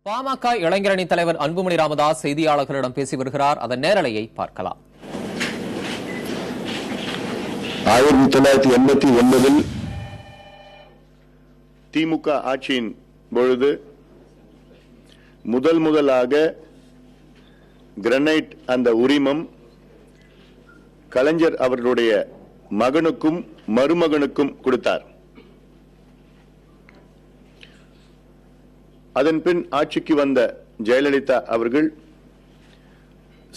பாமக இளைஞரணி தலைவர் அன்புமணி ராமதாஸ் செய்தியாளர்களிடம் பேசி வருகிறார். அதன் நேரலையை பார்க்கலாம். 1989 திமுக ஆட்சியின் பொழுது முதலாக கிரனைட் அந்த உரிமம் கலைஞர் அவர்களுடைய மகனுக்கும் மருமகனுக்கும் கொடுத்தார். அதன் பின் ஆட்சிக்கு வந்த ஜெயலலிதா அவர்கள்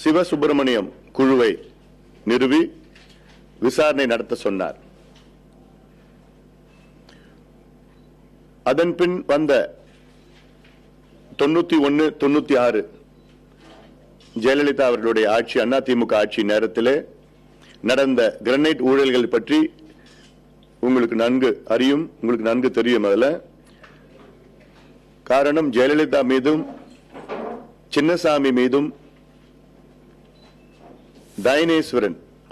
சிவசுப்பிரமணியம் குழுவை நிறுவி விசாரணை நடத்த சொன்னார். அதன் பின் வந்த 91, 96 ஜெயலலிதா அவர்களுடைய ஆட்சி, அதிமுக ஆட்சி நேரத்திலே நடந்த கிரனைட் ஊழல்கள் பற்றி உங்களுக்கு நன்கு அறியும், உங்களுக்கு நன்கு தெரியும். அதில் காரணம் ஜெயலலிதா மீதும் சின்னசாமி மீதும்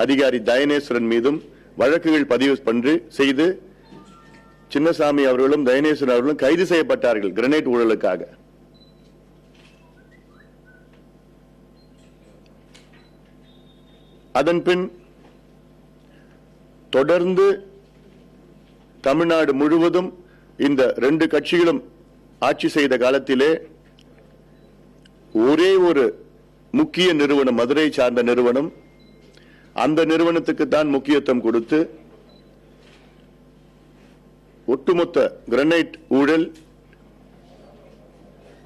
அதிகாரி தயனேஸ்வரன் மீதும் வழக்குகள் பதிவு செய்து சின்னசாமி அவர்களும் தயனேஸ்வரன் அவர்களும் கைது செய்யப்பட்டார்கள் கிரனைட் ஊழலுக்காக. அதன் பின் தொடர்ந்து தமிழ்நாடு முழுவதும் இந்த 2 கட்சிகளும் ஆட்சி செய்த காலத்திலே ஒரே ஒரு முக்கிய நிறுவனம், மதுரை சார்ந்த நிறுவனம், அந்த நிறுவனத்துக்கு தான் முக்கியத்துவம் கொடுத்து ஒட்டுமொத்த கிரனைட் ஊழல்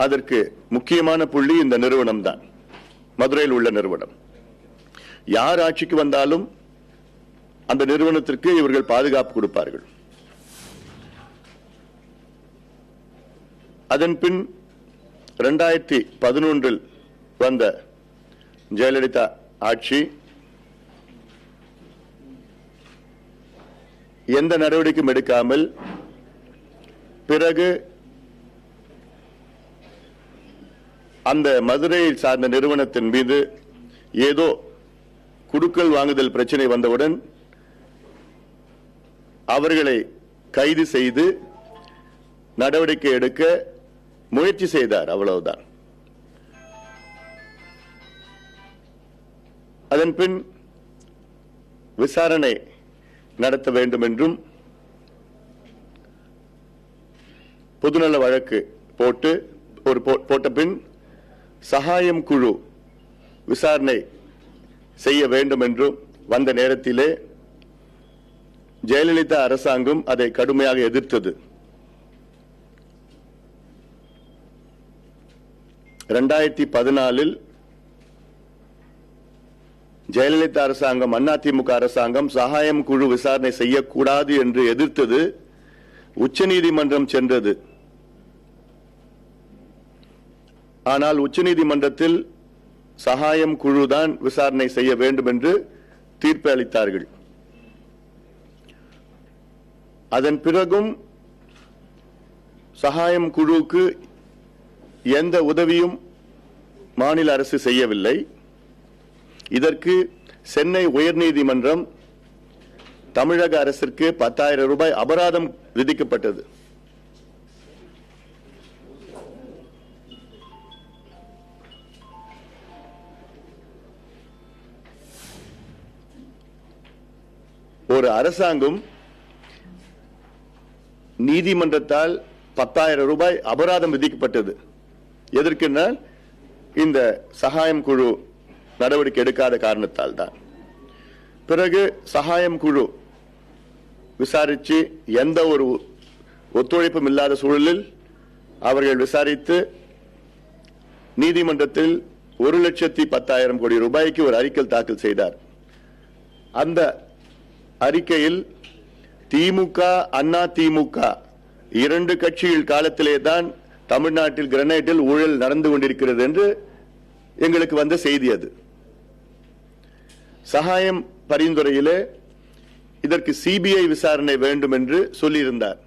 அதற்கு முக்கியமான புள்ளி இந்த நிறுவனம் தான், மதுரையில் உள்ள நிறுவனம். யார் ஆட்சிக்கு வந்தாலும் அந்த நிறுவனத்திற்கு இவர்கள் பாதுகாப்பு கொடுப்பார்கள். அதன் பின் 2011 வந்த ஜெயலலிதா ஆட்சி எந்த நடவடிக்கையும் எடுக்காமல் பிறகு அந்த மதுரையில் சார்ந்த நிறுவனத்தின் மீது ஏதோ குடுக்கல் வாங்குதல் பிரச்சனை வந்தவுடன் அவர்களை கைது செய்து நடவடிக்கை எடுக்க முயற்சி செய்தார், அவ்வளவுதான். அதன் பின் விசாரணை நடத்த வேண்டும் என்றும் பொதுநல வழக்கு போட்ட பின் சகாயம் குழு விசாரணை செய்ய வேண்டும் என்றும் வந்த நேரத்திலே ஜெயலலிதா அரசாங்கம் அதை கடுமையாக எதிர்த்தது. 2014 ஜெயலலிதா அரசாங்கம், அதிமுக அரசாங்கம் சகாயம் குழு விசாரணை செய்யக்கூடாது என்று எதிர்த்தது. உச்சநீதிமன்றம் சென்றது. ஆனால் உச்சநீதிமன்றத்தில் சகாயம் குழுதான் விசாரணை செய்ய வேண்டும் என்று தீர்ப்பு அளித்தார்கள். அதன் பிறகும் சகாயம் குழுவுக்கு எந்த உதவியும் மாநில அரசு செய்யவில்லை. இதற்கு சென்னை உயர்நீதிமன்றம் தமிழக அரசிற்கு 10,000 ரூபாய் அபராதம் விதிக்கப்பட்டது. ஒரு அரசாங்கம் நீதிமன்றத்தால் 10,000 ரூபாய் அபராதம் விதிக்கப்பட்டது. எதற்கென்றால் இந்த சகாயம் குழு நடவடிக்கை எடுக்காத காரணத்தால் தான். பிறகு சகாயம் குழு விசாரித்து எந்த ஒரு ஒத்துழைப்பும் இல்லாத சூழலில் அவர்கள் விசாரித்து நீதிமன்றத்தில் 1,10,000 கோடி ரூபாய்க்கு ஒரு அறிக்கை தாக்கல் செய்தார். அந்த அறிக்கையில் திமுக, அதிமுக 2 கட்சிகள் காலத்திலே தான் தமிழ்நாட்டில் கிரனைட்டில் ஊழல் நடந்து கொண்டிருக்கிறது என்று எங்களுக்கு வந்த செய்தி. அது சகாயம் பரிந்துரையிலே இதற்கு சிபிஐ விசாரணை வேண்டும் என்று சொல்லியிருந்தார்.